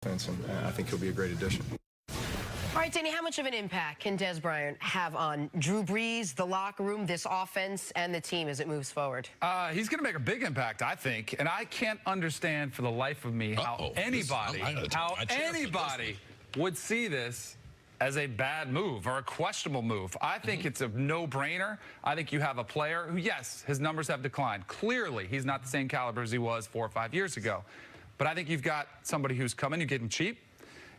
And I think he'll be a great addition. All right, Danny, how much of an impact can Dez Bryant have on Drew Brees, the locker room, this offense, and the team as it moves forward? He's going to make a big impact, I think. And I can't understand for the life of me how anybody would see this as a bad move or a questionable move. I think it's a no-brainer. I think you have a player who, yes, his numbers have declined. Clearly, he's not the same caliber as he was 4 or 5 years ago. But I think you've got somebody who's coming. You get him cheap.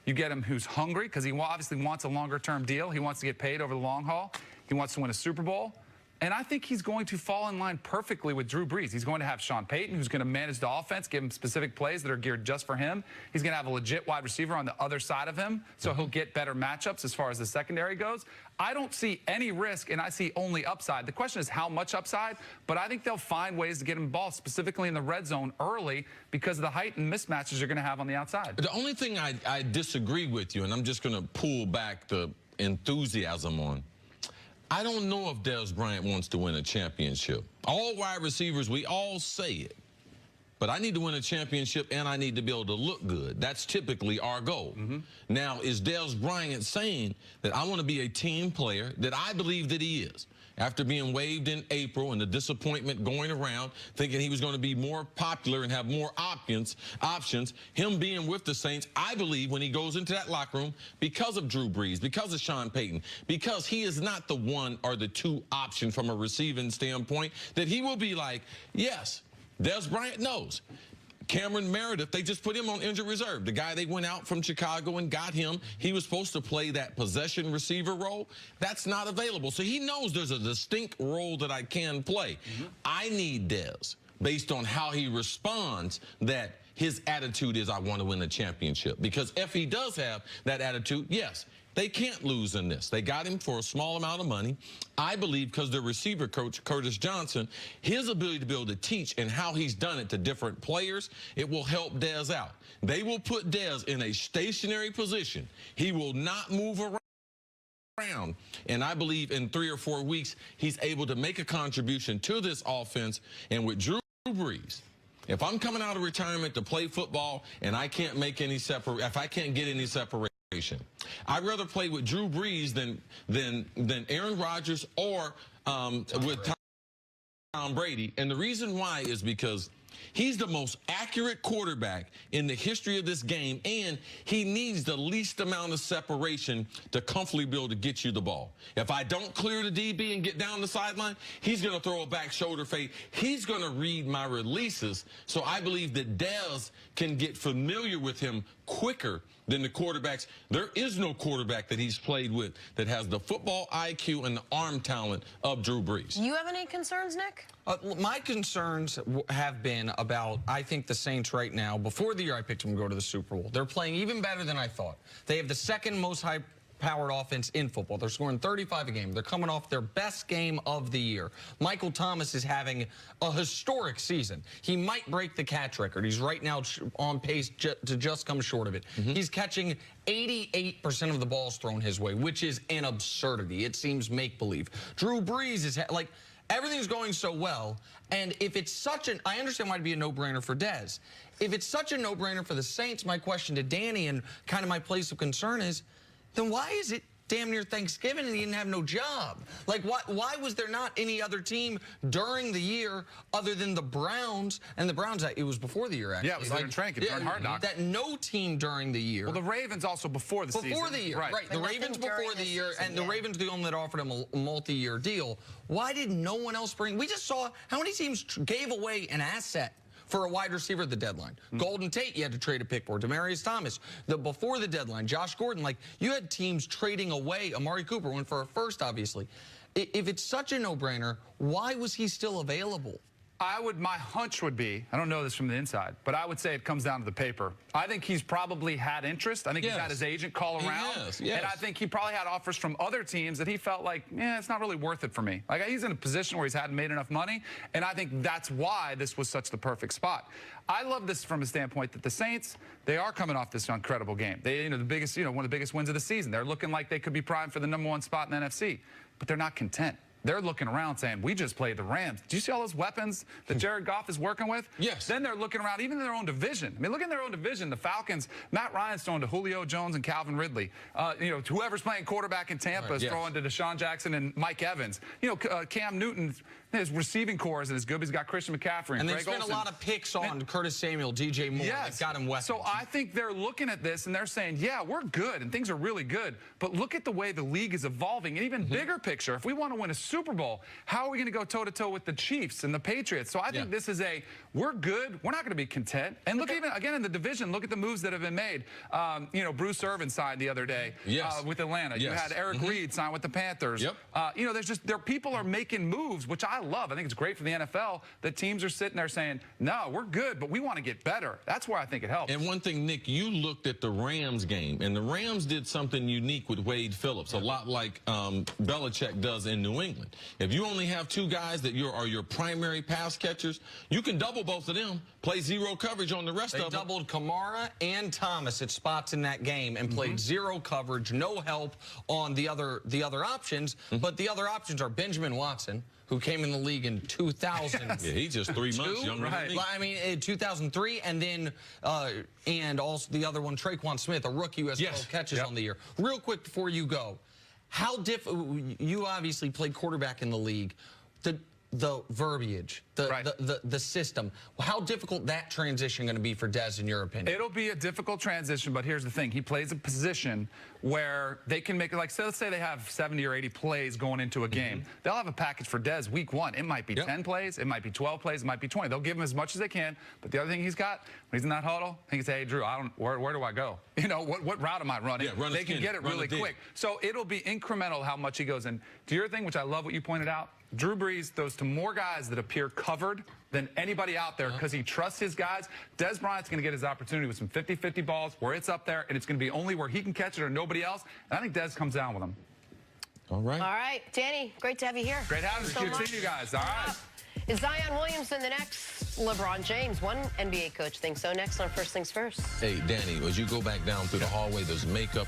You get him who's hungry because he obviously wants a longer-term deal. He wants to get paid over the long haul. He wants to win a Super Bowl. And I think he's going to fall in line perfectly with Drew Brees. He's going to have Sean Payton, who's going to manage the offense, give him specific plays that are geared just for him. He's going to have a legit wide receiver on the other side of him, so he'll get better matchups as far as the secondary goes. I don't see any risk, and I see only upside. The question is how much upside, but I think they'll find ways to get him the ball, specifically in the red zone early, because of the height and mismatches you're going to have on the outside. The only thing I disagree with you, and I'm just going to pull back the enthusiasm on, I don't know if Dez Bryant wants to win a championship. All wide receivers, we all say it. But I need to win a championship, and I need to be able to look good. That's typically our goal. Now, is Dez Bryant saying that I want to be a team player, that I believe that he is? After being waived in April and the disappointment going around, thinking he was going to be more popular and have more options, him being with the Saints, I believe when he goes into that locker room, because of Drew Brees, because of Sean Payton, because he is not the one or the two option from a receiving standpoint, that he will be like, yes, Dez Bryant knows. Cameron Meredith, they just put him on injured reserve. The guy they went out from Chicago and got him, he was supposed to play that possession receiver role. That's not available. So he knows there's a distinct role that I can play. I need Dez, based on how he responds, that his attitude is I want to win a championship. Because if he does have that attitude, yes, they can't lose in this. They got him for a small amount of money. I believe because the receiver coach, Curtis Johnson, his ability to be able to teach and how he's done it to different players, it will help Dez out. They will put Dez in a stationary position. He will not move around. And I believe in 3 or 4 weeks, he's able to make a contribution to this offense. And with Drew Brees, if I'm coming out of retirement to play football and I can't make any if I can't get any separation, I'd rather play with Drew Brees than Aaron Rodgers or with Tom Brady. And the reason why is because he's the most accurate quarterback in the history of this game, and he needs the least amount of separation to comfortably be able to get you the ball. If I don't clear the DB and get down the sideline, he's going to throw a back shoulder fade. He's going to read my releases. So I believe that Dez can get familiar with him quicker than the quarterbacks. There is no quarterback that he's played with that has the football IQ and the arm talent of Drew Brees. You have any concerns, Nick? My concerns have been about, I think the Saints right now, before the year I picked them to go to the Super Bowl, they're playing even better than I thought. They have the second most high-powered offense in football. They're scoring 35 a game. They're coming off their best game of the year. Michael Thomas is having a historic season. He might break the catch record. He's right now on pace to just come short of it. He's catching 88% of the balls thrown his way, which is an absurdity. It seems make-believe. Drew Brees is like, everything's going so well, and if it's such an, I understand why it'd be a no-brainer for Dez. If it's such a no-brainer for the Saints, my question to Danny and kind of my place of concern is, then why is it damn near Thanksgiving and he didn't have no job? Like, why was there not any other team during the year other than the Browns? And the Browns, it was before the year, actually. Yeah, it was like training camp, during Hard Knocks. That no team during the year. Well, the Ravens also before the season. Before the year, right. The Ravens before the year, and the Ravens the one that offered him a multi-year deal. Why did no one else bring? We just saw how many teams gave away an asset for a wide receiver at the deadline. Golden Tate, you had to trade a pick for. Demaryius Thomas, before the deadline. Josh Gordon, like, you had teams trading away. Amari Cooper went for a first, obviously. If it's such a no-brainer, why was he still available? My hunch would be, I don't know this from the inside, but I would say it comes down to the paper. I think he's probably had interest. I think he's had his agent call around. And I think he probably had offers from other teams that he felt like, yeah, it's not really worth it for me. Like, he's in a position where he's hadn't made enough money, and I think that's why this was such the perfect spot. I love this from a standpoint that the Saints, they are coming off this incredible game. They, the biggest, one of the biggest wins of the season. They're looking like they could be primed for the #1 spot in the NFC, but they're not content. they're looking around saying, we just played the Rams. Do you see all those weapons that Jared Goff is working with? Yes. Then they're looking around, even in their own division. I mean, look in their own division. The Falcons, Matt Ryan's throwing to Julio Jones and Calvin Ridley. Whoever's playing quarterback in Tampa is throwing to Deshaun Jackson and Mike Evans. Cam Newton, his receiving core isn't as good, but he's got Christian McCaffrey and they Greg spent Olsen. a lot of picks on Curtis Samuel, DJ Moore. Yes. They've got him weapons. So I think they're looking at this and they're saying, yeah, we're good and things are really good, but look at the way the league is evolving. And even bigger picture, if we want to win a Super Bowl, how are we going to go toe-to-toe with the Chiefs and the Patriots? So I think this is we're good. We're not going to be content. And look, even again in the division, look at the moves that have been made. Bruce Irvin signed the other day with Atlanta. You had Eric Reed sign with the Panthers. People are making moves, which I love. I think it's great for the NFL that teams are sitting there saying, no, we're good, but we want to get better. That's where I think it helps. And one thing, Nick, you looked at the Rams game, and the Rams did something unique with Wade Phillips, a lot like Belichick does in New England. If you only have two guys that are your primary pass catchers, you can double both of them, play zero coverage on the rest of them. They doubled Kamara and Thomas at spots in that game and played zero coverage, no help on the other options. But the other options are Benjamin Watson, who came in the league in 2000. Yeah, he's just 3 months younger than me. I mean, in 2003, and then and also the other one, Traquan Smith, a rookie who has 12 catches on the year. Real quick before you go, you obviously played quarterback in the league. The verbiage, the system, how difficult that transition going to be for Dez in your opinion? It'll be a difficult transition, but here's the thing. He plays a position where they can make it, like, let's say they have 70 or 80 plays going into a game. They'll have a package for Dez week 1. It might be 10 plays, it might be 12 plays, it might be 20. They'll give him as much as they can, but the other thing he's got, when he's in that huddle, he can say, hey, Drew, where do I go? What route am I running? They can get it really quick. So it'll be incremental how much he goes in. To your thing, which I love what you pointed out, Drew Brees throws to more guys that appear covered than anybody out there because he trusts his guys. Dez Bryant's going to get his opportunity with some 50-50 balls where it's up there, and it's going to be only where he can catch it or nobody else. And I think Dez comes down with him. All right. All right, Danny, great to have you here. Great having you. Good seeing you guys. All right. Is Zion Williamson the next LeBron James? One NBA coach thinks so. Next on First Things First. Hey, Danny, as you go back down through the hallway, there's makeup.